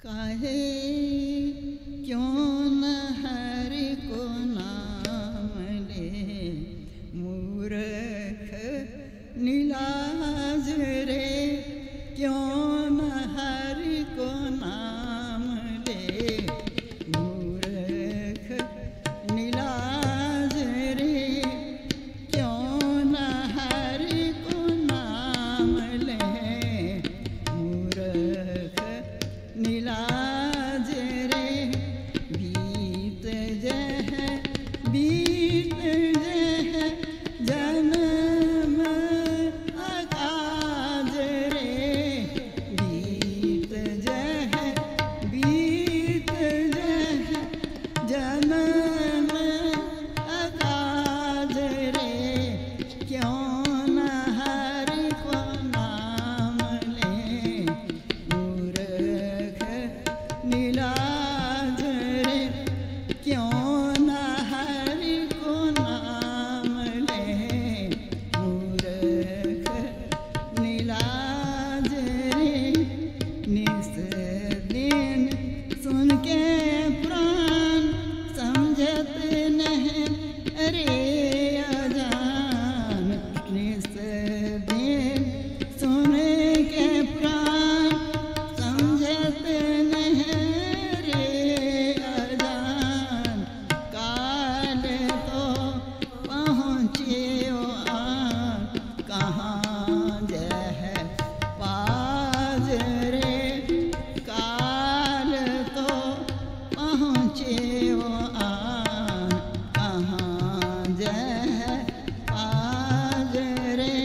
काहे क्यों न हरि को नाम ले, मूर्ख निलाज रे, क्यों न हरि को नाम ले, मूर्ख निलाज रे, क्यों न हरि को नाम ले, मूर्ख निलाज रे, बीत जह जन्म अकाज रे, बीत जह जन्म अकाज रे, क्यों न हरि को नाम ले, मूर्ख निलाज रे, क्यों न हरि को नाम ले, मूर्ख निलाज रे, निस दिन सुन के प्राण समझत नहीं रे अजान, निस दिन सुन के प्राण समझत नहीं रे अजान, काल तो पहुँचियो कहाँ जह पाज रे, काल तो पहुँचियो कहाँ जह पाज रे,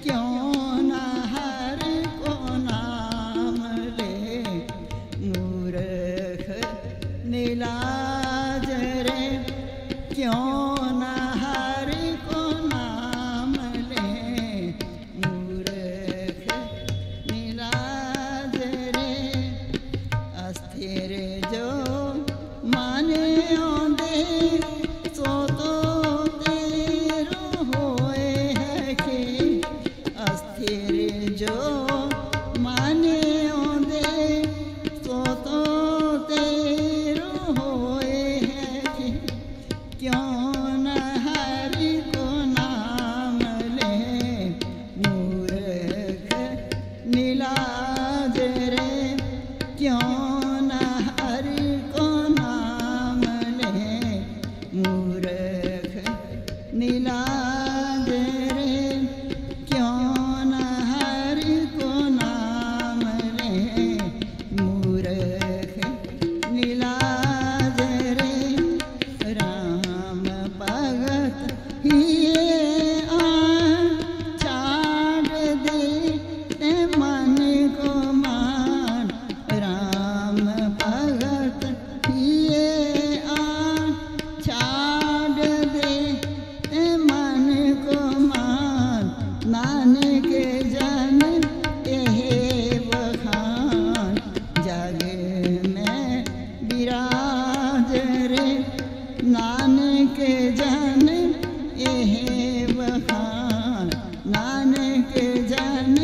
क्यों न हरि को नाम ले, मूर्ख निलाज रे, क्यों न हरि को नाम ले, मूर्ख निलाज रे, अस्थिर जो माने दे सो तो तेरो होए है कि, अस्थिर जो माने दे सो तो तेरो होए है कि, क्यों न हरि को नाम ले, मूर्ख निलाज रे, क्यों न हरि को नाम ले, मूर्ख निलाज रे, क्यों न हरि को नाम ले, मूर्ख निलाज रे, राम भगत हिये छाड़ दे ते मन को मान, राम भगत हिये छाड़ दे ते मन को मान, नानक जन एहे बखान, जग में विराज रे, नानक जन एहे बखान, नानक जन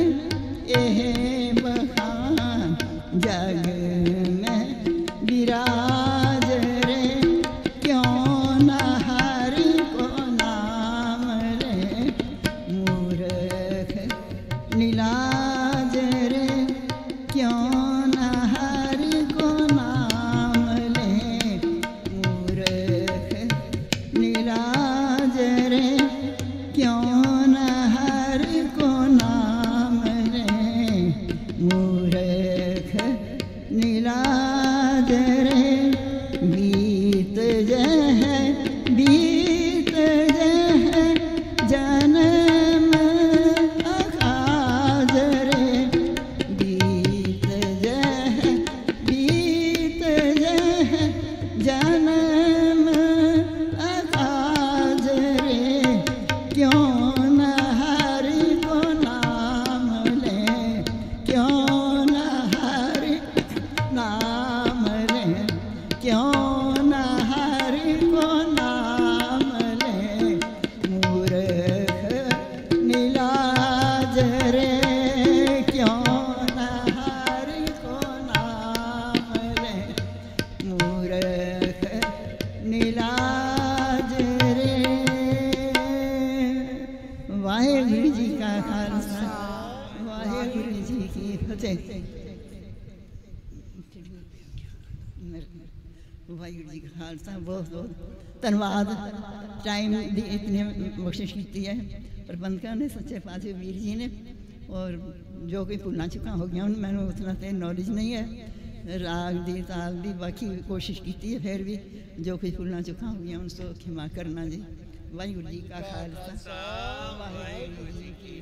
एहे बखान, जग में विराज रे, क्यों न हरि को नाम ले, मूर्ख निलाज रे, क्यों न हरि को नाम ले, मूर्ख निलाज रे, क्यों न हरि को नाम ले, मूर्ख निलाज रे। का खालसा वाहेगुरु जी की फतेह। वाहिगुरु जी का खालसा बहुत बहुत धन्यवाद। टाइम दी इतनी बख्शिश की है प्रबंधकों ने, सच्चे पातशाह वीर जी ने, और जो कोई भुलना चुका हो गया मैंने उतना तो नॉलेज नहीं है राग दी ताल दी, बाकी कोशिश की है, फिर भी जो कोई भुलना चुका हो गया उनको क्षमा करना जी। वाहिगुरु जी का खालसा वाहिगुरु जी की